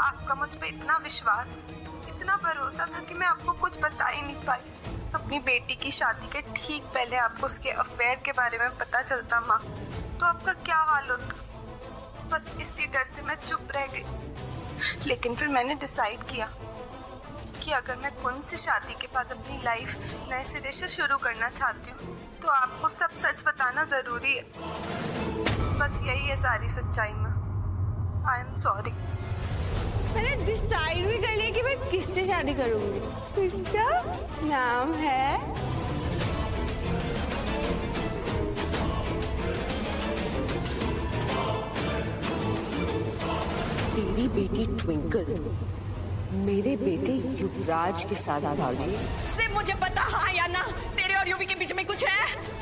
आपका मुझ पे इतना विश्वास, इतना भरोसा था कि मैं आपको कुछ बता ही नहीं पाई। अपनी बेटी की शादी के ठीक पहले आपको उसके अफेयर के बारे में पता चलता माँ, तो आपका क्या हाल होता। बस इसी डर से मैं चुप रह गई। लेकिन फिर मैंने डिसाइड किया कि अगर मैं कुन से शादी के बाद अपनी लाइफ नए सिरे से शुरू करना चाहती हूँ तो आपको सब सच बताना जरूरी है। बस यही है सारी सच्चाई माँ। I am sorry. मैंने डिसाइड भी कर लिया कि मैं किससे शादी करूंगी। इसका नाम है तेरी बेटी ट्विंकल मेरे बेटे युवराज के साथ भागी। सिर्फ मुझे पता हाँ या ना, तेरे और युवी के बीच में कुछ है?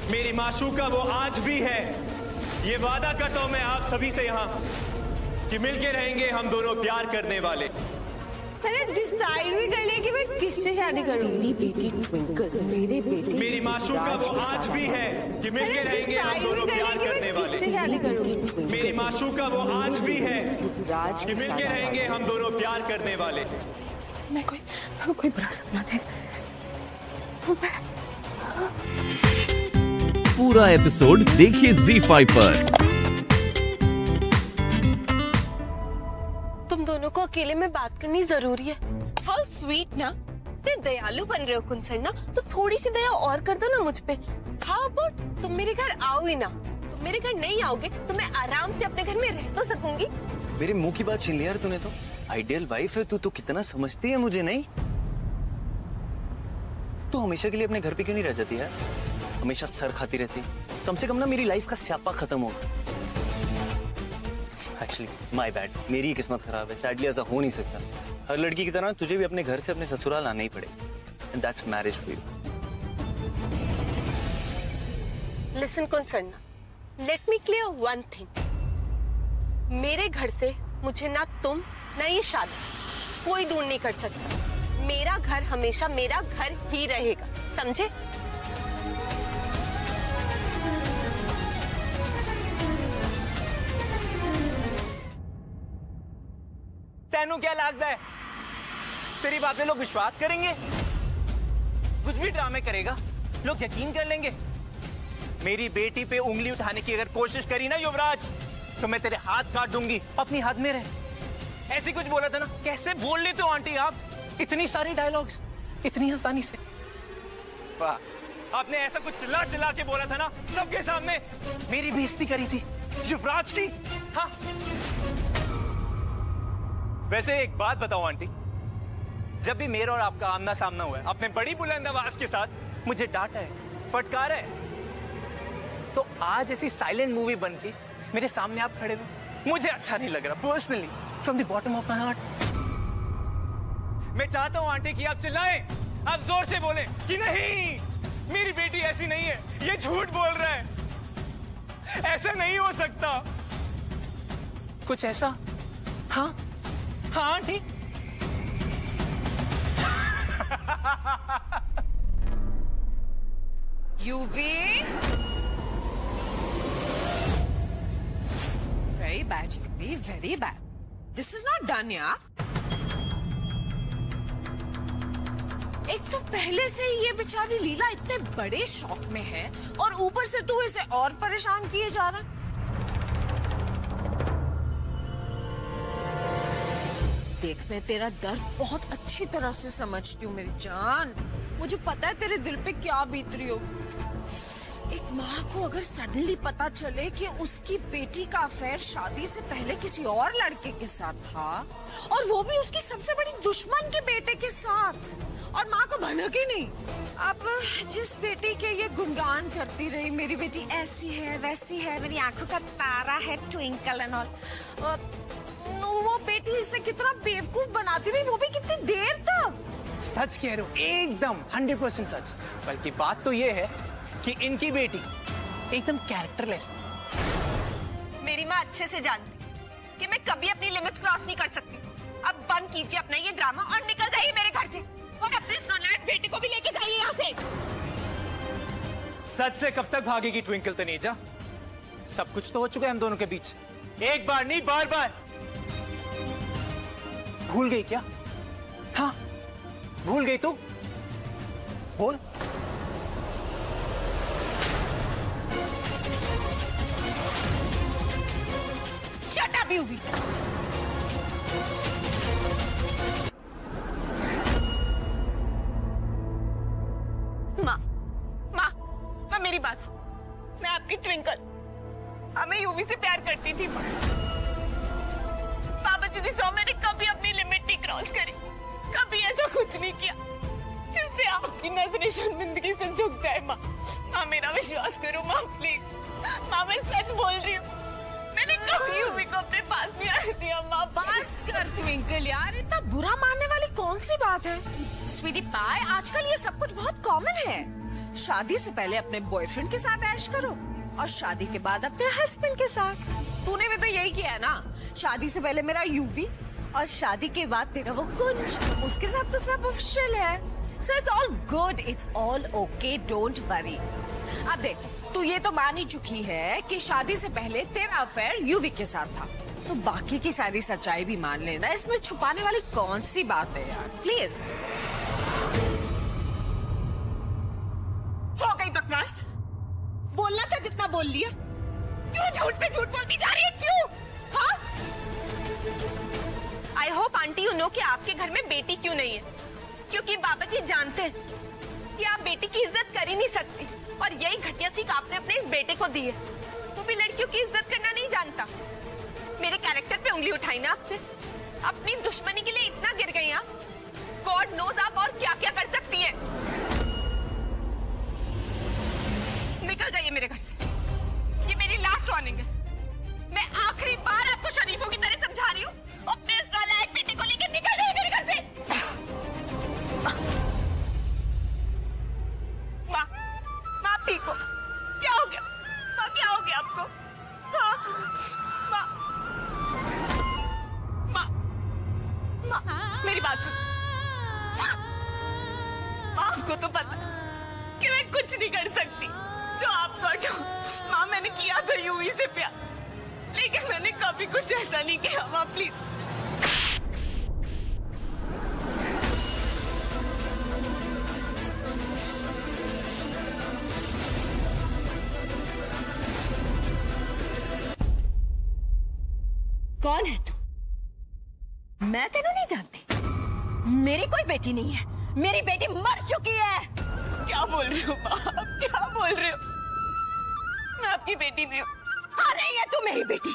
मेरी माशूका वो आज भी है। ये वादा करता हूं मैं आप सभी से यहाँ कि मिलके रहेंगे हम दोनों प्यार करने वाले। मैंने डिसाइड भी कर लिया कि मैं किससे शादी करूंगी। तेरी बेटी ट्विंकल मेरे बेटे मेरी माशूका वो आज भी है कि मिलके रहेंगे हम दोनों प्यार करने वाले। मेरी माशूका वो आज भी है कि मिलके रहेंगे हम दोनों प्यार करने वाले। मैं कोई बुरा सपना देख। पूरा एपिसोड देखिए ZEE5 पर। तुम दोनों को अकेले में बात करनी जरूरी है। हाउ स्वीट ना, ते दयालु बन रहे हो कुंसर ना, तो थोड़ी सी दया और कर दो ना मुझ पे। हाउ अबाउट तुम मेरे घर आओ ही ना। तुम मेरे घर नहीं आओगे तो मैं आराम से अपने घर में रह तो सकूंगी। मेरे मुंह की बात छीन लिया यार तूने तो। आइडियल वाइफ है तू तो कितना समझती है मुझे। नहीं तू हमेशा के लिए अपने घर पे क्यों नहीं रह जाती यार? हमेशा सर खाती रहती। कम से कम ना मेरी लाइफ का स्यापा खत्म होगा। एक्चुअली माय बैड, मेरी ही किस्मत खराब है। सैडली ऐसा हो नहीं सकता। हर लड़की की तरह तुझे भी अपने घर से अपने ससुराल आना ही पड़ेगा। And that's marriage for you. Listen कुंसरना, let me clear one thing. मेरे घर से मुझे ना तुम ना ये शादी कोई दूर नहीं कर सकता। मेरा घर हमेशा मेरा घर ही रहेगा, समझे? तेनू क्या लगता है तेरी बातें लोग विश्वास करेंगे? कुछ भी ड्रामे करेगा लोग यकीन कर लेंगे। मेरी बेटी पे उंगली उठाने की अगर कोशिश करी ना युवराज तो मैं तेरे हाथ काट दूंगी। अपनी हाथ में रहे। ऐसे कुछ बोला था ना। कैसे बोल लेते हो आंटी आप इतनी सारी डायलॉग्स इतनी आसानी से? वाह, आपने ऐसा कुछ चिल्ला चिल्ला के बोला था ना सबके सामने। मेरी बेइज्जती करी थी युवराज की। हाँ वैसे एक बात बताओ आंटी, जब भी मेरा और आपका आमना सामना हुआ है आपने बड़ी बुलंद आवाज के साथ मुझे डांटा है, फटकारा है, तो आज ऐसी साइलेंट मूवी बन के मेरे सामने आप खड़े हो मुझे अच्छा नहीं लग रहा। Personally from the bottom of my heart मैं चाहता हूं आंटी कि आप चिल्लाएं, आप जोर से बोलें कि नहीं मेरी बेटी ऐसी नहीं है, ये झूठ बोल रहा है, ऐसा नहीं हो सकता। कुछ ऐसा? हाँ हाँ aunty. UV, very bad, Yuvi, very bad. This is not done, यार। एक तो पहले से ही ये बेचारी लीला इतने बड़े शौक में है और ऊपर से तू इसे और परेशान किए जा रहा है। देख, मैं तेरा दर्द बहुत अच्छी तरह से समझती हूँ मेरी जान। मुझे पता है तेरे दिल पे क्या बीत रही हो। एक माँ को अगर सडनली पता चले कि उसकी बेटी का अफेयर शादी से पहले किसी और लड़के के साथ था और वो भी उसकी सबसे बड़ी दुश्मन के बेटे के साथ, और माँ को भनक ही नहीं। अब जिस बेटी के ये गुणगान करती रही, मेरी बेटी ऐसी है वैसी है, मेरी आंखों का तारा है, ट्विंकल एंड ऑल, वो बेटी इसे कितना बेवकूफ बनाती रही, वो भी कितनी देर तक। सच कह रहे हो, एकदम 100% सच। बल्कि बात तो ये है कि इनकी बेटी एकदम कैरेक्टरलेस। मेरी माँ अच्छे से जानती कि मैं कभी अपनी लिमिट क्रॉस नहीं कर सकती। अब बंद कीजिए अपना ये ड्रामा और निकल जाइए मेरे घर से, और अपने नालायक बेटे को भी लेके जाइए यहाँ से। सच से कब तक भागेगी ट्विंकल तनेजा? सब कुछ तो हो चुका है हम दोनों के बीच, एक बार नहीं बार बार। भूल गई क्या? हाँ, भूल गई तू? बोल। Shut up UV. माँ, मेरी बात। मैं आपकी ट्विंकल, मैं यूवी से प्यार करती थी। पापा जी ने सौ मैंने कभी अपनी लिमिट नहीं क्रॉस करी, कभी ऐसा कुछ नहीं किया जिससे आपकी नजरें शर्मिंदगी से झुक जाए। माँ मेरा विश्वास करो माँ, प्लीज। माँ मैं सच बोल रही हूँ, मैंने कभी यूवी को अपने पास नहीं आने दिया। माँ बस कर ट्विंकल यार, इतना बुरा मानने वाली कौन सी बात है? स्वीटी पाई, आजकल ये सब कुछ बहुत कॉमन है। शादी से पहले अपने बॉयफ्रेंड के साथ ऐश करो और शादी के बाद अपने हस्बैंड के साथ। तूने भी तो यही किया है ना? शादी से पहले मेरा यूवी और शादी के बाद तेरा वो कुंज, उसके साथ तो सब ऑफिशियल है। So it's all good, it's all okay, don't worry। अब देख, तू ये तो मान ही चुकी है कि शादी से पहले तेरा अफेयर यूवी के साथ था, तो बाकी की सारी सच्चाई भी मान लेना। इसमें छुपाने वाली कौन सी बात है यार, प्लीज। हो गई बकवास, बोलना था जितना बोल लिया। क्यों झूठ पे झूठ बोलती जा रही है, क्यों? हाँ? I hope aunty you know कि आपके घर में बेटी क्यों नहीं है, क्योंकि बाबा जी जानते हैं कि आप बेटी की इज्जत कर ही नहीं सकती, और यही घटिया सीख आपने अपने इस बेटे को दी है। वो भी लड़कियों की इज्जत करना नहीं जानता। मेरे कैरेक्टर पे उंगली उठाई ना आपने, अपनी दुश्मनी के लिए इतना गिर गई आप। गॉड नोज आप और क्या क्या कर सकती हैं। निकल जाइए मेरे घर से, ये मेरी लास्ट वार्निंग है। मैं आखिरी बार आपको शरीफों की तरह समझा रही हूँ, अपने इस नालायक बेटे को लेकर निकल जाइए मेरे घर से। माँ ठीक हो? क्या हो गया माँ, क्या हो गया आपको? माँ मेरी बात सुन। आपको तो पता कि मैं कुछ नहीं कर सकती जो आप करो। माँ मैंने किया था यूवी से प्यार, लेकिन मैंने कभी कुछ ऐसा नहीं किया। माँ प्लीज। कौन है तू? मैं तेनू नहीं जानती। मेरी कोई बेटी नहीं है, मेरी बेटी मर चुकी है। क्या बोल रही हो माँ, क्या बोल रही हो? मैं आपकी बेटी नहीं हूँ। हाँ नहीं है तू मेरी बेटी,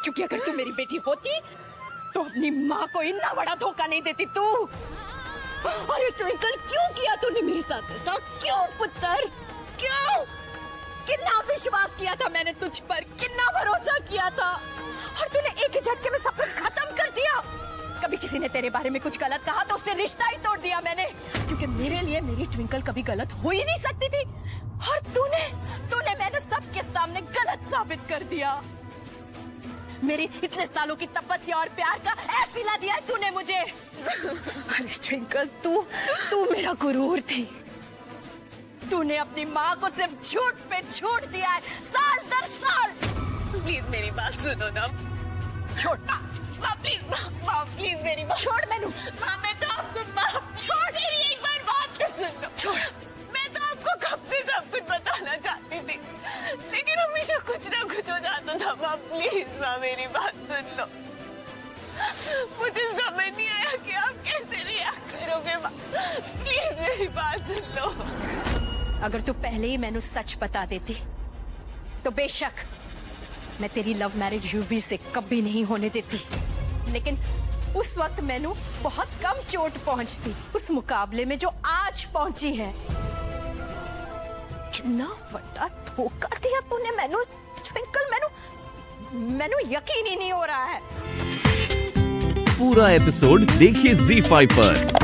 क्योंकि अगर तू मेरी बेटी होती तो अपनी माँ को इतना बड़ा धोखा नहीं देती तू। अरे ट्विंकल क्यों किया तूने मेरे साथ ऐसा? क्यों पुत्र, क्यों? कितना विश्वास किया था मैंने तुझ पर, कितना भरोसा किया था, और तूने एक ही झटके में सब कुछ खत्म कर दिया। कभी किसी ने तेरे बारे में कुछ गलत कहा तो उससे रिश्ता ही तोड़ दिया मैंने, क्योंकि मेरे लिए मेरी ट्विंकल कभी गलत हो ही नहीं सकती थी। और तूने मैंने सबके सामने गलत साबित कर दिया। मेरी इतने सालों की तपस्या और प्यार का ऐसे ला दिया तूने मुझे। अरे ट्विंकल तू मेरा गुरूर थी। तूने अपनी माँ को सिर्फ झूठ पे झूठ दिया है, साल दर साल। प्लीज मेरी बात सुनो ना। छोड़ प्लीज मेरी बात छोड़। मैनू मैं तो आपको छोड़, मेरी एक बार बात तो सुन लो। छोड़, मैं तो आपको कब से सब कुछ बताना चाहती थी, लेकिन हमेशा कुछ ना कुछ हो जाता था। माँ प्लीज माँ मेरी बात सुन लो। मुझे समझ नहीं आया कि आप कैसे रिएक्ट करोगे। माँ प्लीज मेरी बात सुन लो। अगर तू पहले ही मैनू सच बता देती तो बेशक मैं तेरी लव मैरिज यूवी से कभी नहीं होने देती, लेकिन उस वक्त मैनू बहुत कम चोट पहुंचती उस मुकाबले में जो आज पहुंची है। कितना बड़ा धोखा दिया तूने मैनू ट्विंकल, मैनू यकीन ही नहीं हो रहा है। पूरा एपिसोड देखिए ZEE5 पर।